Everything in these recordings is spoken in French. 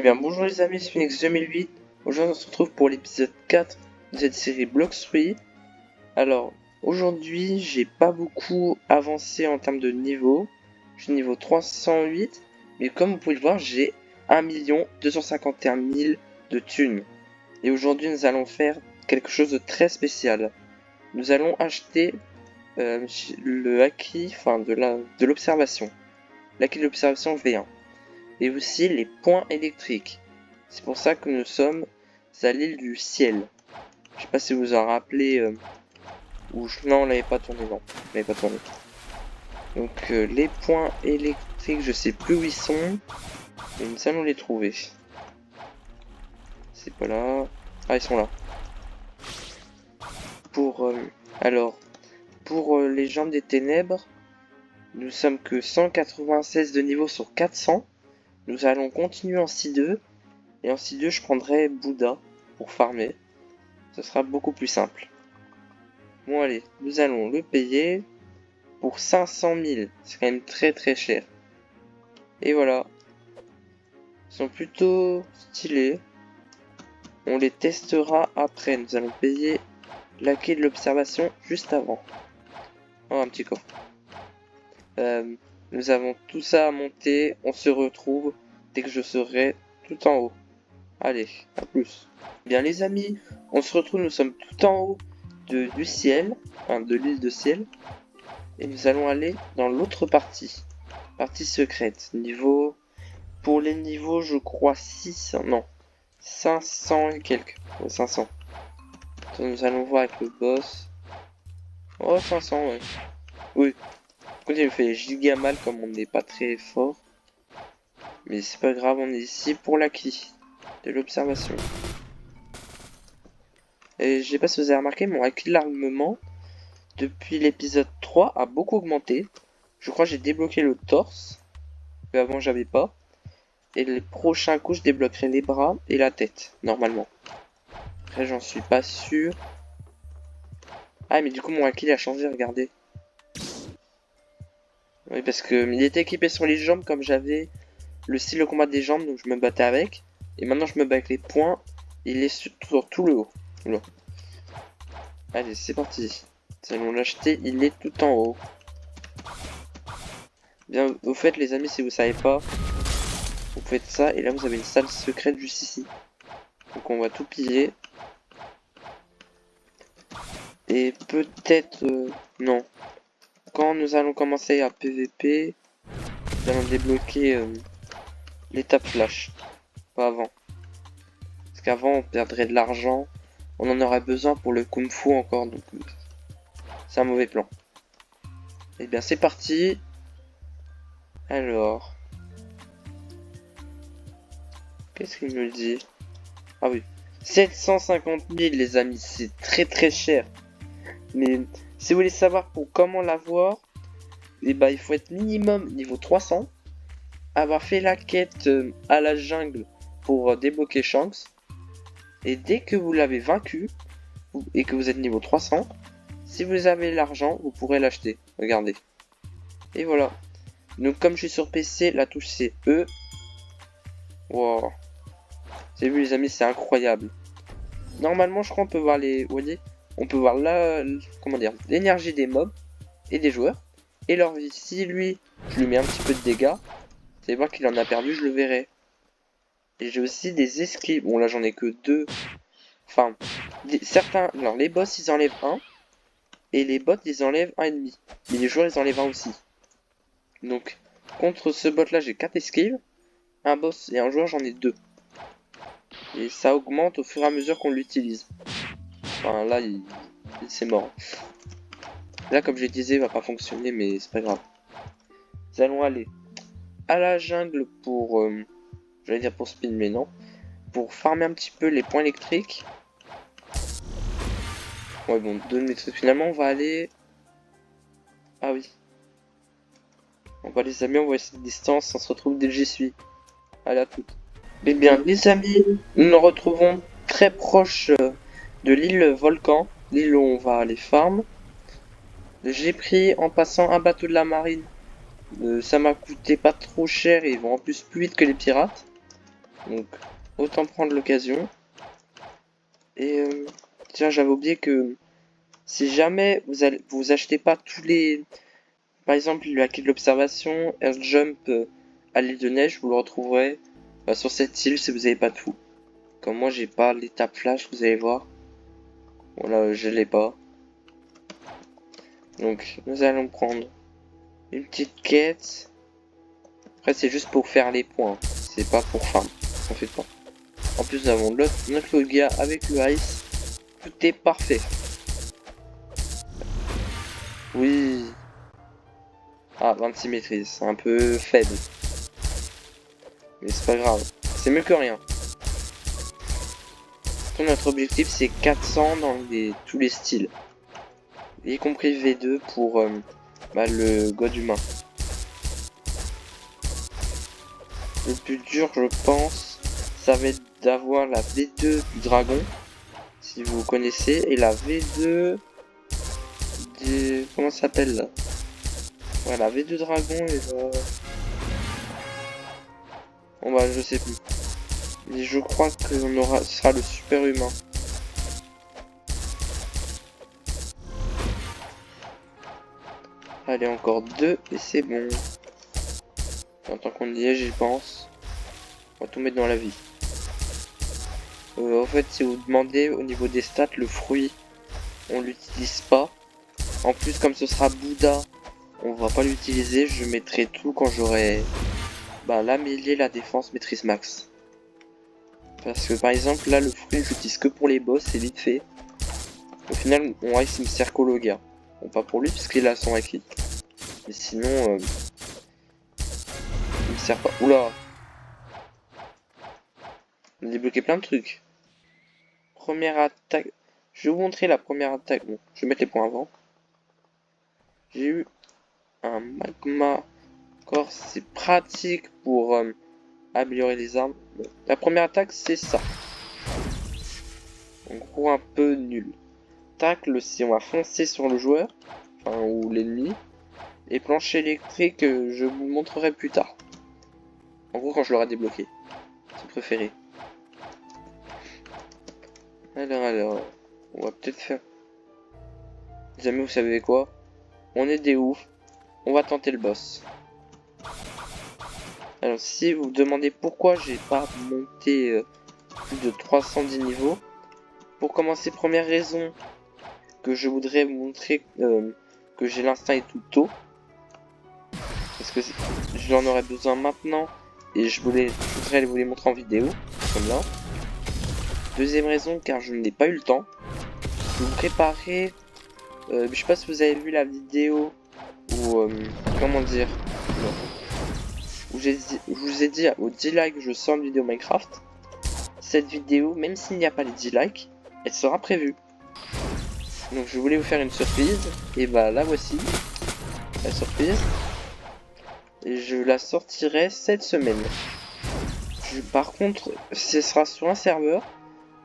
Eh bien bonjour les amis, c'est Phoenix 2008. Aujourd'hui on se retrouve pour l'épisode 4 de cette série Blox Fruits. Alors aujourd'hui j'ai pas beaucoup avancé en termes de niveau. Je suis niveau 308, mais comme vous pouvez le voir j'ai 1 251 000 de thunes. Et aujourd'hui nous allons faire quelque chose de très spécial. Nous allons acheter le acquis, de l'observation. L'acquis de l'observation V1. Et aussi les points électriques. C'est pour ça que nous sommes à l'île du ciel. Je sais pas si vous en rappelez, non, on l'avait pas tourné, non, on l'avait pas tourné. Donc les points électriques, je sais plus où ils sont, mais nous allons les trouver. C'est pas là. Ah, ils sont là. Pour les jambes des ténèbres, nous sommes que 196 de niveau sur 400. Nous allons continuer en C2. Et en C2, je prendrai Bouddha pour farmer. Ce sera beaucoup plus simple. Bon allez, nous allons le payer pour 500 000. C'est quand même très très cher. Et voilà. Ils sont plutôt stylés. On les testera après. Nous allons payer l'acquis de l'observation juste avant. Oh, un petit coffre. Nous avons tout ça à monter. On se retrouve dès que je serai tout en haut. Allez, à plus. Bien les amis, on se retrouve, nous sommes tout en haut du ciel, enfin de l'île de ciel. Et nous allons aller dans l'autre partie. Partie secrète. Niveau... Pour les niveaux, je crois 600... Non. 500 et quelques. Ouais, 500. Donc, nous allons voir avec le boss. Oh, 500, ouais. Oui. Écoutez, il me fait giga mal comme on n'est pas très fort. Mais c'est pas grave, on est ici pour l'acquis de l'observation. Et je sais pas si vous avez remarqué, mon acquis de l'armement, depuis l'épisode 3, a beaucoup augmenté. Je crois que j'ai débloqué le torse, que avant j'avais pas. Et les prochains coups, je débloquerai les bras et la tête, normalement. Après, j'en suis pas sûr. Ah, mais du coup, mon acquis a changé, regardez. Oui, parce que il était équipé sur les jambes, comme j'avais le style de combat des jambes, donc je me battais avec. Et maintenant, je me bats avec les poings. Il est sur tout le haut. Là. Allez, c'est parti. Nous allons l'acheter, il est tout en haut. Bien, au fait, les amis, si vous savez pas, vous faites ça, et là, vous avez une salle secrète juste ici. Donc, on va tout piller. Et peut-être... non. Quand nous allons commencer à PVP, nous allons débloquer l'étape flash. Pas avant. Parce qu'avant, on perdrait de l'argent. On en aurait besoin pour le Kung Fu encore. Donc, c'est un mauvais plan. Et bien, c'est parti. Alors... Qu'est-ce qu'il me dit? Ah oui. 750 000 les amis, c'est très très cher. Mais si vous voulez savoir pour comment l'avoir, et bah il faut être minimum niveau 300, avoir fait la quête à la jungle pour débloquer Shanks, et dès que vous l'avez vaincu et que vous êtes niveau 300, si vous avez l'argent, vous pourrez l'acheter. Regardez. Et voilà. Donc comme je suis sur PC, la touche c'est E. Wow. Vous avez vu les amis, c'est incroyable. Normalement, je crois qu'on peut voir les... Vous voyez, on peut voir comment dire, l'énergie des mobs et des joueurs. Et leur vie. Si lui, je lui mets un petit peu de dégâts, vous allez voir qu'il en a perdu, je le verrai. Et j'ai aussi des esquives. Bon, là, j'en ai que 2. Enfin, certains... Alors, les boss, ils enlèvent 1. Et les bots, ils enlèvent 1,5. Mais les joueurs, ils enlèvent 1 aussi. Donc, contre ce bot-là, j'ai 4 esquives. Un boss et un joueur, j'en ai 2. Et ça augmente au fur et à mesure qu'on l'utilise. Enfin, là, c'est mort. Là, comme je disais, il va pas fonctionner, mais c'est pas grave. Nous allons aller à la jungle pour... j'allais dire pour spin, mais non. Pour farmer un petit peu les points électriques. Ouais, bon, finalement, on va aller... Ah oui. On va les amis, on va essayer de distance, on se retrouve dès que j'y suis. Allez, à toutes. Eh bien, les amis, nous nous retrouvons très proche de l'île Volcan, l'île où on va aller farm. J'ai pris en passant un bateau de la marine. Ça m'a coûté pas trop cher et ils vont en plus plus vite que les pirates. Donc, autant prendre l'occasion. Et tiens, j'avais oublié que si jamais vous achetez pas tous les... Par exemple, la quai de l'observation, Air Jump à l'île de neige, vous le retrouverez sur cette île si vous n'avez pas tout. Comme moi, j'ai pas l'étape flash, vous allez voir. Voilà, je l'ai pas. Donc, nous allons prendre une petite quête. Après, c'est juste pour faire les points. C'est pas pour farm. On fait pas. En plus, nous avons notre gars avec le ice. Tout est parfait. Oui. Ah, 26 maîtrises. C'est un peu faible. Mais c'est pas grave. C'est mieux que rien. Notre objectif, c'est 400 dans tous les styles. Y compris V2 pour le god humain. Le plus dur, je pense, ça va être d'avoir la V2 du dragon, si vous connaissez, et la V2 des... Comment ça s'appelle là? Voilà, V2 dragon et la... Bon bah, je sais plus. Mais je crois que ce sera le super humain. Allez, encore 2 et c'est bon. Tant qu'on y est, j'y pense. On va tout mettre dans la vie. En fait, si vous demandez au niveau des stats, le fruit, on l'utilise pas. En plus, comme ce sera Bouddha, on va pas l'utiliser. Je mettrai tout quand j'aurai la mêlée, la défense, maîtrise max. Parce que par exemple, là, le fruit, j'utilise que pour les boss, c'est vite fait. Au final, mon ice, il me sert qu'au Loga. Bon, pas pour lui, puisqu'il a son acquis. Mais sinon, il me sert pas. Oula! On a débloqué plein de trucs. Première attaque. Je vais vous montrer la première attaque. Bon, je vais mettre les points avant. J'ai eu un magma. Encore, c'est pratique pour améliorer les armes. Bon, la première attaque, c'est ça. En gros, un peu nul. Tacle, si on va foncer sur le joueur, enfin, ou l'ennemi. Et plancher électrique, je vous montrerai plus tard. En gros, quand je l'aurai débloqué. C'est préféré. Alors, on va peut-être faire... Les amis, vous savez quoi? On est des oufs. On va tenter le boss. Alors, si vous vous demandez pourquoi j'ai pas monté plus de 310 niveaux, pour commencer, première raison que je voudrais vous montrer que j'ai l'instinct et tout tôt. Parce que j'en aurais besoin maintenant et je voudrais vous les montrer en vidéo, comme là. Deuxième raison, car je n'ai pas eu le temps. Je vous préparer. Je sais pas si vous avez vu la vidéo où comment dire, où je vous ai dit au 10 likes je sors une vidéo Minecraft. Cette vidéo, même s'il n'y a pas les 10 likes, elle sera prévue. Donc je voulais vous faire une surprise et bah la voici la surprise. Et je la sortirai cette semaine. Par contre, ce sera sur un serveur.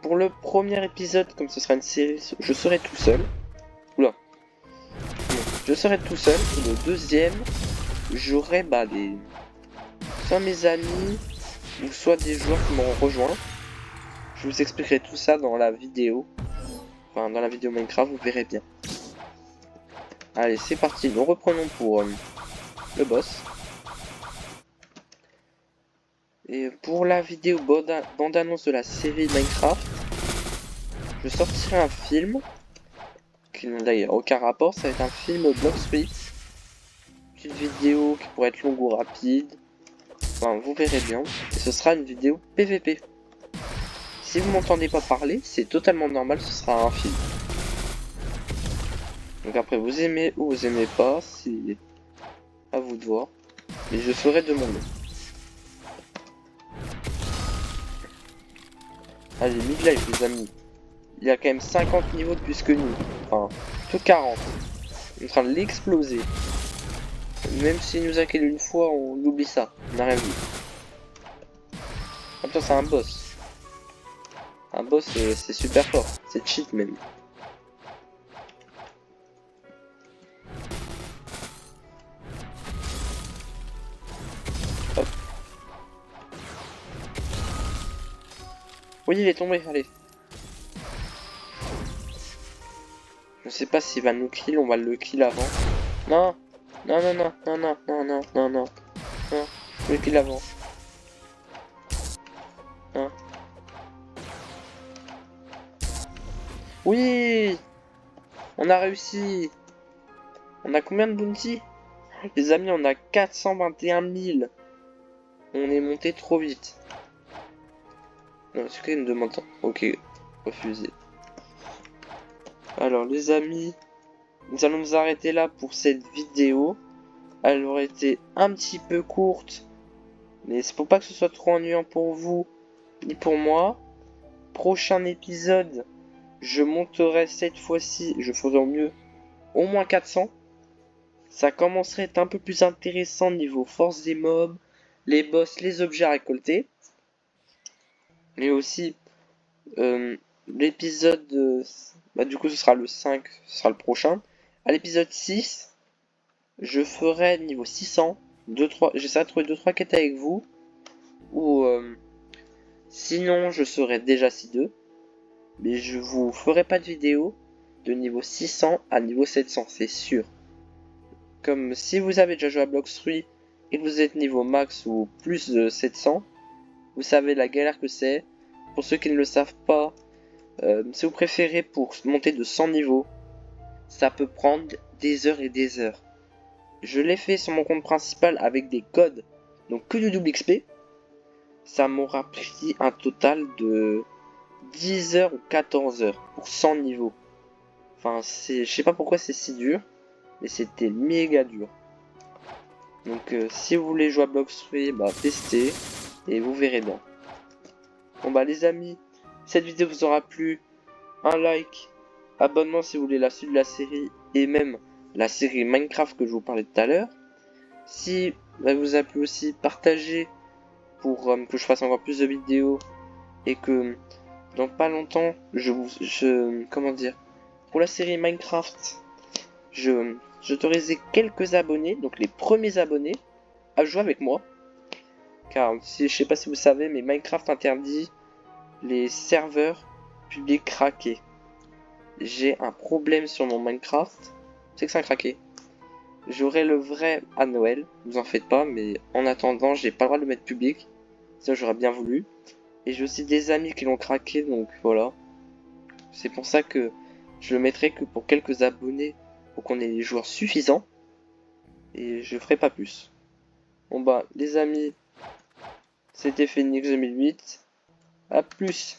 Pour le premier épisode, comme ce sera une série, je serai tout seul. Oula. Je serai tout seul. Et le deuxième, j'aurai soit mes amis, ou soit des joueurs qui m'auront rejoint. Je vous expliquerai tout ça dans la vidéo. Enfin, dans la vidéo Minecraft, vous verrez bien. Allez, c'est parti. Nous reprenons pour le boss. Et pour la vidéo bande-annonce de la série Minecraft, je sortirai un film qui n'a d'ailleurs aucun rapport. Ça va être un film Blox Fruit. Petite vidéo qui pourrait être longue ou rapide. Enfin, vous verrez bien. Et ce sera une vidéo PVP. Si vous m'entendez pas parler, c'est totalement normal, ce sera un film. Donc après, vous aimez ou vous aimez pas, c'est à vous de voir. Mais je ferai de mon mieux. Allez, mid-life les amis. Il y a quand même 50 niveaux de plus que nous. Enfin, que 40. On est en train de l'exploser. Même s'il nous a kill une fois, on oublie ça. On n'a rien vu. Attends, c'est un boss. Un boss, c'est super fort. C'est cheat même. Hop. Oui, il est tombé, allez. Je sais pas s'il va nous kill, on va le kill avant. Non, non, non, non, non, non, non, non, non, non, non, le kill avant. Hein. Oui, on a réussi. On a combien de bounty? Les amis, on a 421 000. On est monté trop vite. Non, c'est qu'il me demande. Ok, refusé. Alors, les amis, nous allons nous arrêter là pour cette vidéo. Elle aurait été un petit peu courte, mais c'est pour pas que ce soit trop ennuyant pour vous ni pour moi. Prochain épisode, je monterai cette fois-ci, je ferai au mieux au moins 400. Ça commencerait à être un peu plus intéressant niveau force des mobs, les boss, les objets à récolter. Mais aussi l'épisode, bah du coup ce sera le 5, ce sera le prochain. À l'épisode 6, je ferai niveau 600, j'essaierai de trouver 2-3 quêtes avec vous. Ou sinon je serai déjà 6-2. Mais je vous ferai pas de vidéo de niveau 600 à niveau 700, c'est sûr. Comme si vous avez déjà joué à Blox 3 et que vous êtes niveau max ou plus de 700, vous savez la galère que c'est. Pour ceux qui ne le savent pas, si vous préférez pour monter de 100 niveaux, ça peut prendre des heures et des heures. Je l'ai fait sur mon compte principal avec des codes, donc que du double XP. Ça m'aura pris un total de 10 heures ou 14 heures pour 100 niveaux. Enfin, je sais pas pourquoi c'est si dur, mais c'était méga dur. Donc si vous voulez jouer à Blox 3, bah testez et vous verrez bien. Bon bah les amis, cette vidéo vous aura plu, un like, abonnement si vous voulez la suite de la série et même la série Minecraft que je vous parlais tout à l'heure. Si elle vous a plu aussi, partagez pour que je fasse encore plus de vidéos et que dans pas longtemps, comment dire, pour la série Minecraft, j'autorisais quelques abonnés, donc les premiers abonnés, à jouer avec moi. Car je sais pas si vous savez, mais Minecraft interdit les serveurs publics craqués. J'ai un problème sur mon Minecraft, c'est que ça a craqué. J'aurai le vrai à Noël, vous en faites pas, mais en attendant, j'ai pas le droit de le mettre public. Ça, j'aurais bien voulu. Et j'ai aussi des amis qui l'ont craqué, donc voilà. C'est pour ça que je le mettrai que pour quelques abonnés, pour qu'on ait les joueurs suffisants. Et je ferai pas plus. Bon bah, les amis, c'était Phoenix 2008. A plus.